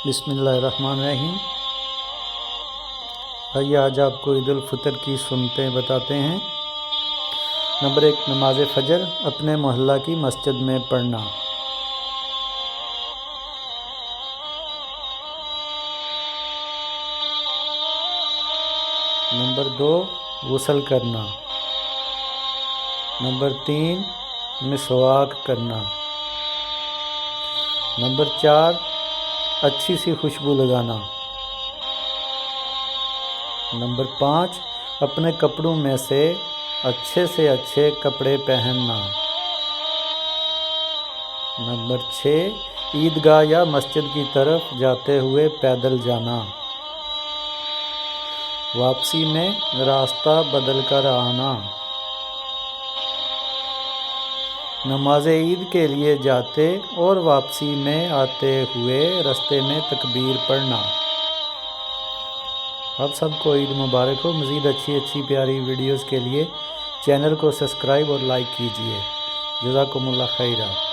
بسم اللہ الرحمن الرحیم۔ آئیے آج آپ کو عید الفطر کی سنتیں بتاتے ہیں۔ نمبر 1، نماز فجر اپنے محلہ کی مسجد میں پڑھنا۔ نمبر 2، غسل کرنا۔ نمبر 3، مسواک کرنا۔ نمبر 4، اچھی سی خوشبو لگانا۔ نمبر 5، اپنے کپڑوں میں سے اچھے کپڑے پہننا۔ نمبر 6، عیدگاہ یا مسجد کی طرف جاتے ہوئے پیدل جانا۔ واپسی میں راستہ بدل کر آنا۔ نماز عید کے لیے جاتے اور واپسی میں آتے ہوئے راستے میں تکبیر پڑھنا۔ آپ سب کو عید مبارک ہو۔ مزید اچھی پیاری ویڈیوز کے لیے چینل کو سبسکرائب اور لائک کیجیے۔ جزاکم اللہ خیرہ۔